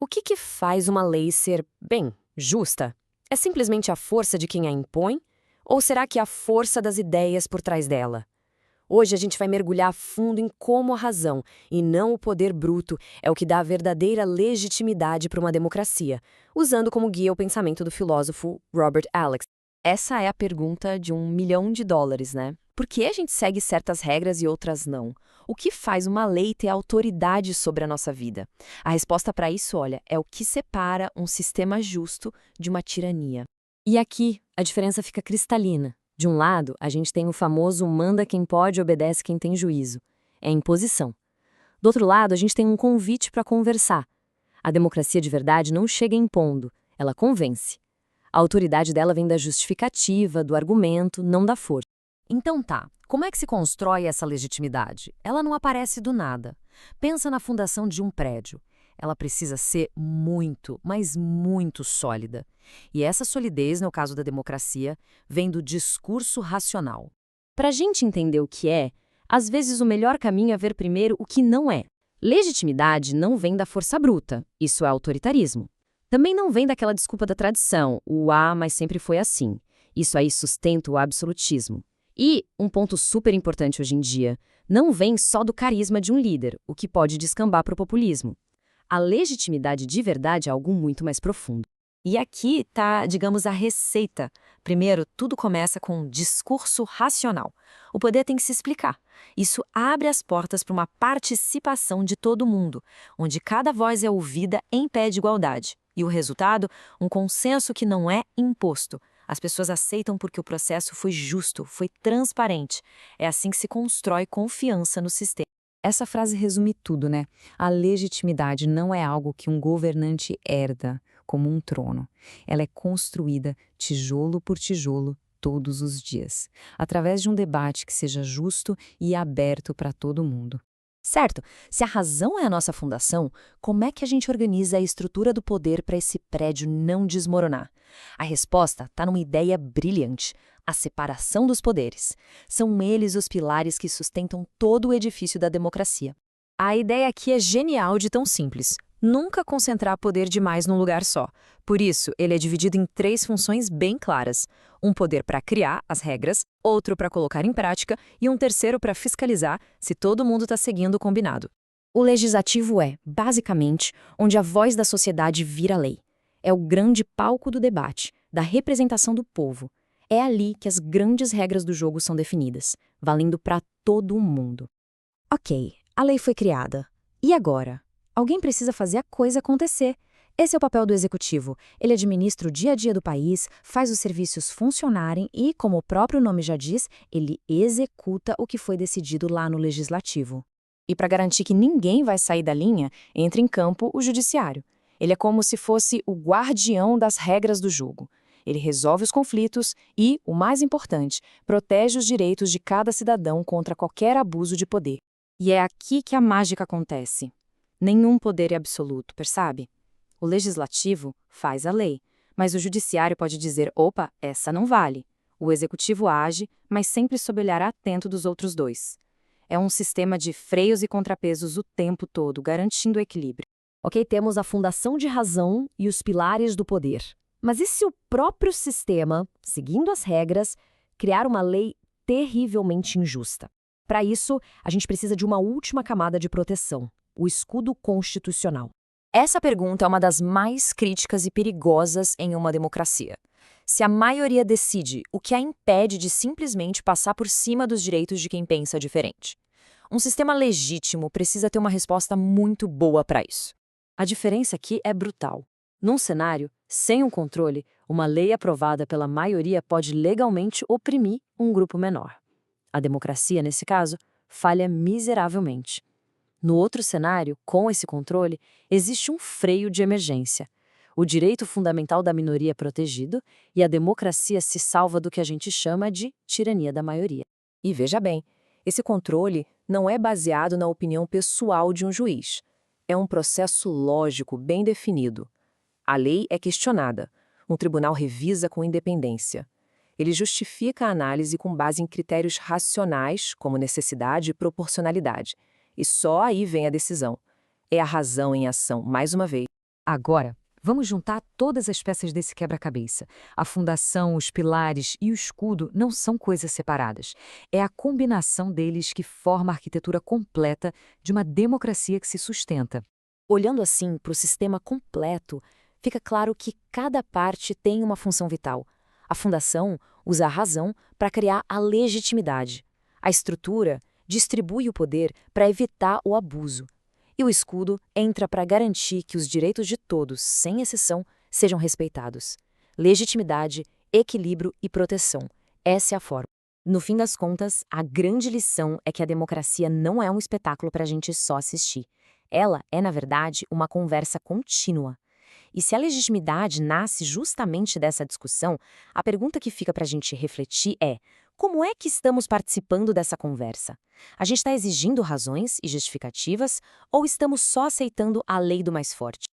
O que faz uma lei ser, bem, justa? É simplesmente a força de quem a impõe? Ou será que é a força das ideias por trás dela? Hoje a gente vai mergulhar a fundo em como a razão, e não o poder bruto, é o que dá a verdadeira legitimidade para uma democracia, usando como guia o pensamento do filósofo Robert Alex. Essa é a pergunta de US$ 1 milhão, né? Por que a gente segue certas regras e outras não? O que faz uma lei ter autoridade sobre a nossa vida? A resposta para isso, olha, é o que separa um sistema justo de uma tirania. E aqui, a diferença fica cristalina. De um lado, a gente tem o famoso manda quem pode, obedece quem tem juízo. É imposição. Do outro lado, a gente tem um convite para conversar. A democracia de verdade não chega impondo, ela convence. A autoridade dela vem da justificativa, do argumento, não da força. Então tá, como é que se constrói essa legitimidade? Ela não aparece do nada. Pensa na fundação de um prédio. Ela precisa ser muito, mas muito sólida. E essa solidez, no caso da democracia, vem do discurso racional. Para a gente entender o que é, às vezes o melhor caminho é ver primeiro o que não é. Legitimidade não vem da força bruta, isso é autoritarismo. Também não vem daquela desculpa da tradição, o mas sempre foi assim. Isso aí sustenta o absolutismo. E, um ponto super importante hoje em dia, não vem só do carisma de um líder, o que pode descambar para o populismo. A legitimidade de verdade é algo muito mais profundo. E aqui está, digamos, a receita. Primeiro, tudo começa com um discurso racional. O poder tem que se explicar. Isso abre as portas para uma participação de todo mundo, onde cada voz é ouvida em pé de igualdade. E o resultado? Um consenso que não é imposto. As pessoas aceitam porque o processo foi justo, foi transparente. É assim que se constrói confiança no sistema. Essa frase resume tudo, né? A legitimidade não é algo que um governante herda, como um trono. Ela é construída tijolo por tijolo todos os dias, através de um debate que seja justo e aberto para todo mundo. Certo, se a razão é a nossa fundação, como é que a gente organiza a estrutura do poder para esse prédio não desmoronar? A resposta está numa ideia brilhante: a separação dos poderes. São eles os pilares que sustentam todo o edifício da democracia. A ideia aqui é genial de tão simples: nunca concentrar poder demais num lugar só. Por isso, ele é dividido em 3 funções bem claras: um poder para criar as regras, outro para colocar em prática e um terceiro para fiscalizar se todo mundo está seguindo o combinado. O legislativo é, basicamente, onde a voz da sociedade vira lei. É o grande palco do debate, da representação do povo. É ali que as grandes regras do jogo são definidas, valendo para todo mundo. Ok, a lei foi criada. E agora? Alguém precisa fazer a coisa acontecer. Esse é o papel do executivo. Ele administra o dia a dia do país, faz os serviços funcionarem e, como o próprio nome já diz, ele executa o que foi decidido lá no legislativo. E para garantir que ninguém vai sair da linha, entra em campo o judiciário. Ele é como se fosse o guardião das regras do jogo. Ele resolve os conflitos e, o mais importante, protege os direitos de cada cidadão contra qualquer abuso de poder. E é aqui que a mágica acontece. Nenhum poder é absoluto, percebe? O legislativo faz a lei, mas o judiciário pode dizer: opa, essa não vale. O executivo age, mas sempre sob o olhar atento dos outros dois. É um sistema de freios e contrapesos o tempo todo, garantindo o equilíbrio. Ok, temos a fundação de razão e os pilares do poder. Mas e se o próprio sistema, seguindo as regras, criar uma lei terrivelmente injusta? Para isso, a gente precisa de uma última camada de proteção: o escudo constitucional. Essa pergunta é uma das mais críticas e perigosas em uma democracia. Se a maioria decide, o que a impede de simplesmente passar por cima dos direitos de quem pensa diferente? Um sistema legítimo precisa ter uma resposta muito boa para isso. A diferença aqui é brutal. Num cenário, sem um controle, uma lei aprovada pela maioria pode legalmente oprimir um grupo menor. A democracia, nesse caso, falha miseravelmente. No outro cenário, com esse controle, existe um freio de emergência. O direito fundamental da minoria é protegido e a democracia se salva do que a gente chama de tirania da maioria. E veja bem, esse controle não é baseado na opinião pessoal de um juiz. É um processo lógico bem definido. A lei é questionada. Um tribunal revisa com independência. Ele justifica a análise com base em critérios racionais, como necessidade e proporcionalidade. E só aí vem a decisão. É a razão em ação, mais uma vez. Agora, vamos juntar todas as peças desse quebra-cabeça. A fundação, os pilares e o escudo não são coisas separadas. É a combinação deles que forma a arquitetura completa de uma democracia que se sustenta. Olhando assim para o sistema completo, fica claro que cada parte tem uma função vital. A fundação usa a razão para criar a legitimidade. A estrutura distribui o poder para evitar o abuso. E o escudo entra para garantir que os direitos de todos, sem exceção, sejam respeitados. Legitimidade, equilíbrio e proteção. Essa é a forma. No fim das contas, a grande lição é que a democracia não é um espetáculo para a gente só assistir. Ela é, na verdade, uma conversa contínua. E se a legitimidade nasce justamente dessa discussão, a pergunta que fica para a gente refletir é: como é que estamos participando dessa conversa? A gente está exigindo razões e justificativas ou estamos só aceitando a lei do mais forte?